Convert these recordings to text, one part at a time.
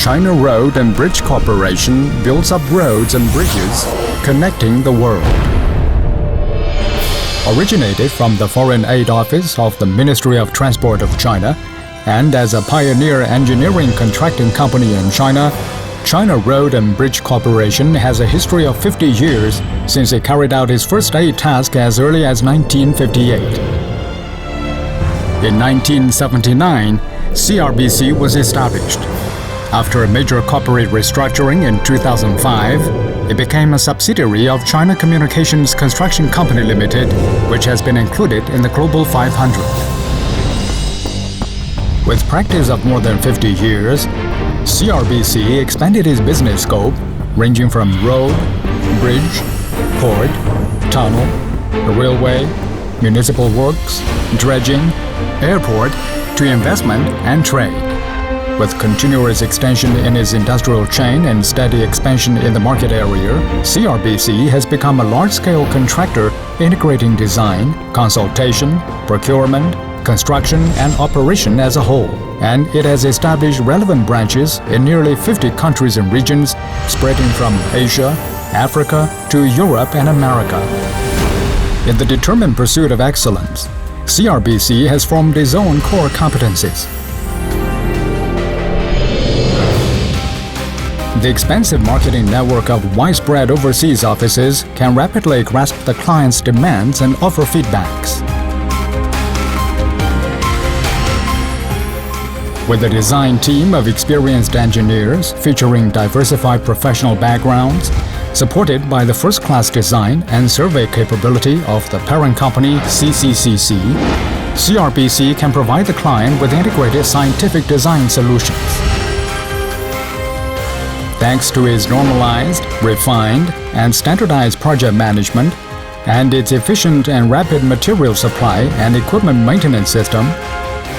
China Road and Bridge Corporation builds up roads and bridges connecting the world. Originated from the Foreign Aid Office of the Ministry of Transport of China, and as a pioneer engineering contracting company in China, China Road and Bridge Corporation has a history of 50 years since it carried out its first aid task as early as 1958. In 1979, CRBC was established. After a major corporate restructuring in 2005, it became a subsidiary of China Communications Construction Company Limited, which has been included in the Global 500. With practice of more than 50 years, CRBC expanded its business scope, ranging from road, bridge, port, tunnel, railway, municipal works, dredging, airport, to investment and trade. With continuous extension in its industrial chain and steady expansion in the market area, CRBC has become a large-scale contractor integrating design, consultation, procurement, construction and operation as a whole, and it has established relevant branches in nearly 50 countries and regions, spreading from Asia, Africa to Europe and America. In the determined pursuit of excellence, CRBC has formed its own core competencies. The expansive marketing network of widespread overseas offices can rapidly grasp the client's demands and offer feedbacks. With a design team of experienced engineers featuring diversified professional backgrounds, supported by the first-class design and survey capability of the parent company CCCC, CRBC can provide the client with integrated scientific design solutions. Thanks to its normalized, refined, and standardized project management and its efficient and rapid material supply and equipment maintenance system,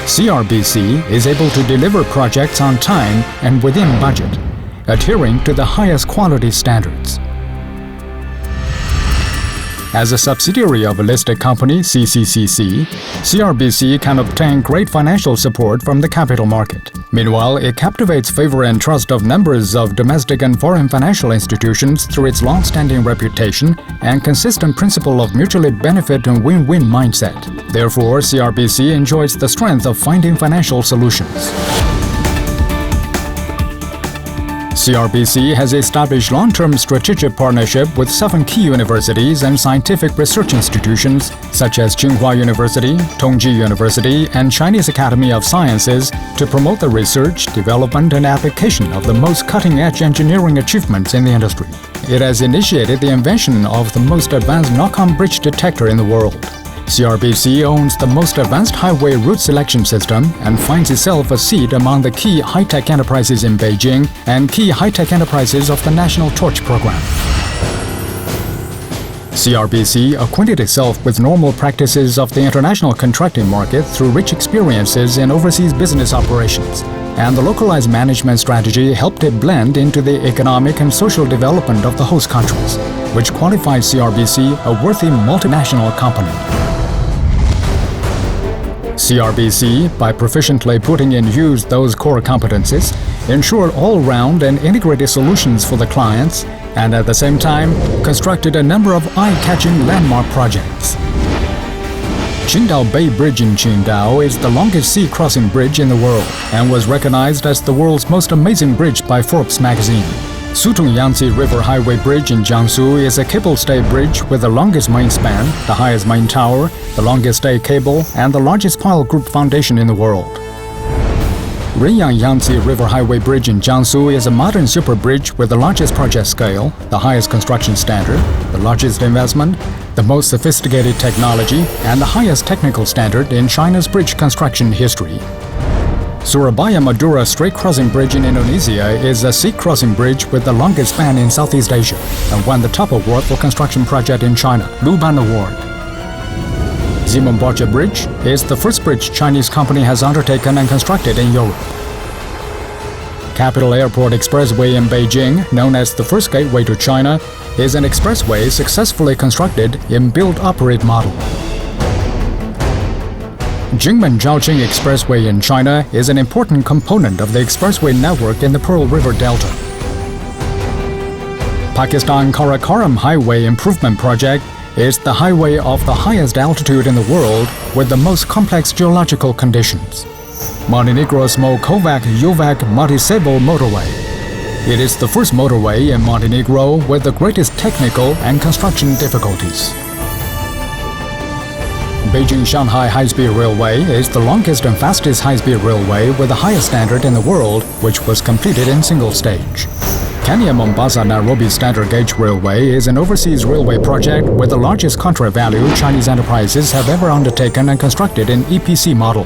CRBC is able to deliver projects on time and within budget, adhering to the highest quality standards. As a subsidiary of a listed company, CCCC, CRBC can obtain great financial support from the capital market. Meanwhile, it captivates favor and trust of numbers of domestic and foreign financial institutions through its long-standing reputation and consistent principle of mutually benefit and win-win mindset. Therefore, CRBC enjoys the strength of finding financial solutions. CRBC has established long-term strategic partnership with 7 key universities and scientific research institutions such as Tsinghua University, Tongji University, and Chinese Academy of Sciences to promote the research, development, and application of the most cutting-edge engineering achievements in the industry. It has initiated the invention of the most advanced knock-on bridge detector in the world. CRBC owns the most advanced highway route selection system and finds itself a seat among the key high-tech enterprises in Beijing and key high-tech enterprises of the National Torch Program. CRBC acquainted itself with normal practices of the international contracting market through rich experiences in overseas business operations, and the localized management strategy helped it blend into the economic and social development of the host countries, which qualifies CRBC a worthy multinational company. CRBC, by proficiently putting in use those core competencies, ensured all-round and integrated solutions for the clients, and at the same time, constructed a number of eye-catching landmark projects. Qingdao Bay Bridge in Qingdao is the longest sea crossing bridge in the world and was recognized as the world's most amazing bridge by Forbes magazine. Sutong Yangtze River Highway Bridge in Jiangsu is a cable-stay bridge with the longest main span, the highest main tower, the longest stay cable, and the largest pile group foundation in the world. Renyang Yangtze River Highway Bridge in Jiangsu is a modern super bridge with the largest project scale, the highest construction standard, the largest investment, the most sophisticated technology, and the highest technical standard in China's bridge construction history. Surabaya Madura Strait Crossing Bridge in Indonesia is a sea crossing bridge with the longest span in Southeast Asia and won the top award for construction project in China, Luban Award. Zimbabwe Bridge is the first bridge Chinese company has undertaken and constructed in Europe. Capital Airport Expressway in Beijing, known as the first gateway to China, is an expressway successfully constructed in build-operate model. Jingmen-Zhaoqing Expressway in China is an important component of the expressway network in the Pearl River Delta. Pakistan-Karakoram Highway Improvement Project is the highway of the highest altitude in the world with the most complex geological conditions. Montenegro Smokovac-Jovac Matisevo Motorway. It is the first motorway in Montenegro with the greatest technical and construction difficulties. Beijing-Shanghai High-Speed Railway is the longest and fastest high-speed railway with the highest standard in the world, which was completed in single stage. Kenya-Mombasa-Nairobi Standard Gauge Railway is an overseas railway project with the largest contract value Chinese enterprises have ever undertaken and constructed in EPC model.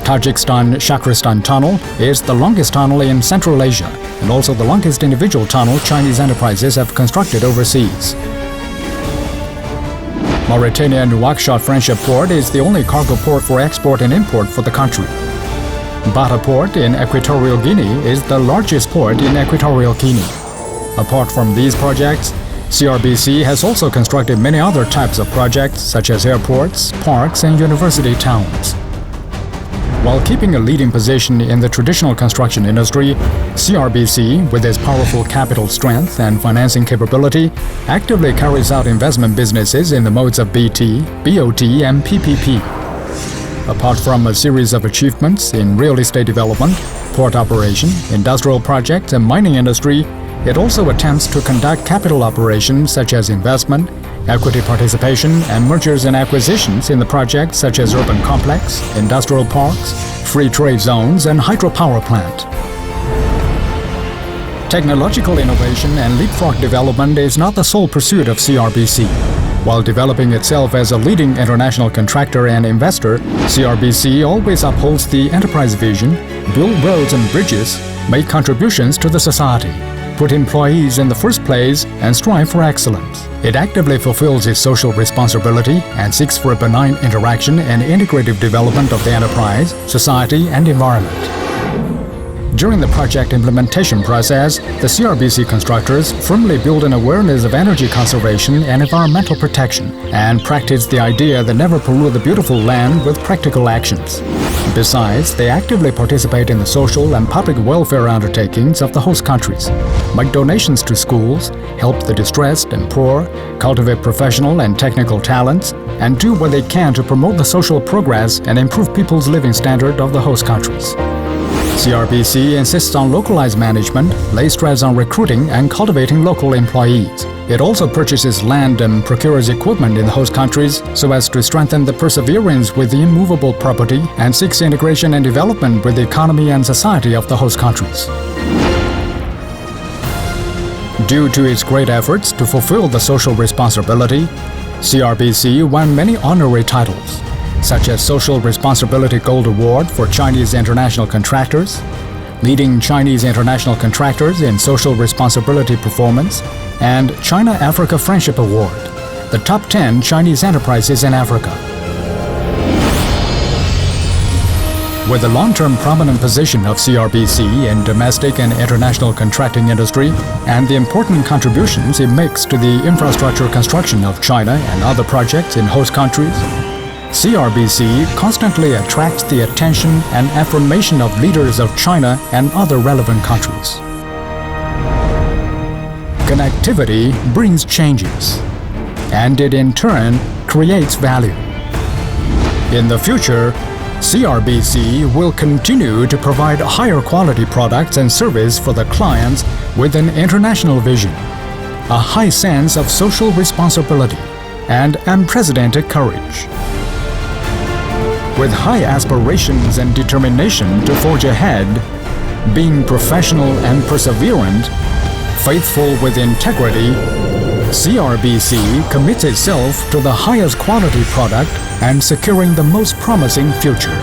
Tajikistan-Shakristan Tunnel is the longest tunnel in Central Asia and also the longest individual tunnel Chinese enterprises have constructed overseas. Mauritania Nouakchott Friendship Port is the only cargo port for export and import for the country. Bata Port in Equatorial Guinea is the largest port in Equatorial Guinea. Apart from these projects, CRBC has also constructed many other types of projects such as airports, parks, and university towns. While keeping a leading position in the traditional construction industry, CRBC, with its powerful capital strength and financing capability, actively carries out investment businesses in the modes of BT, BOT, and PPP. Apart from a series of achievements in real estate development, port operation, industrial projects, and mining industry, it also attempts to conduct capital operations such as investment, equity participation, and mergers and acquisitions in the projects such as urban complex, industrial parks, free trade zones, and hydropower plant. Technological innovation and leapfrog development is not the sole pursuit of CRBC. While developing itself as a leading international contractor and investor, CRBC always upholds the enterprise vision, build roads and bridges, make contributions to the society, put employees in the first place, and strive for excellence. It actively fulfills its social responsibility and seeks for a benign interaction and integrative development of the enterprise, society, and environment. During the project implementation process, the CRBC constructors firmly build an awareness of energy conservation and environmental protection and practice the idea that never pollute the beautiful land with practical actions. Besides, they actively participate in the social and public welfare undertakings of the host countries, make donations to schools, help the distressed and poor, cultivate professional and technical talents, and do what they can to promote the social progress and improve people's living standard of the host countries. CRBC insists on localized management, lays stress on recruiting and cultivating local employees. It also purchases land and procures equipment in the host countries so as to strengthen the perseverance with the immovable property and seeks integration and development with the economy and society of the host countries. Due to its great efforts to fulfill the social responsibility, CRBC won many honorary titles, such as Social Responsibility Gold Award for Chinese international contractors, Leading Chinese International Contractors in Social Responsibility Performance, and China-Africa Friendship Award, the top 10 Chinese enterprises in Africa. With the long-term prominent position of CRBC in domestic and international contracting industry and the important contributions it makes to the infrastructure construction of China and other projects in host countries, CRBC constantly attracts the attention and affirmation of leaders of China and other relevant countries. Connectivity brings changes, and it in turn creates value. In the future, CRBC will continue to provide higher quality products and service for the clients with an international vision, a high sense of social responsibility, and unprecedented courage. With high aspirations and determination to forge ahead, being professional and perseverant, faithful with integrity, CRBC commits itself to the highest quality product and securing the most promising future.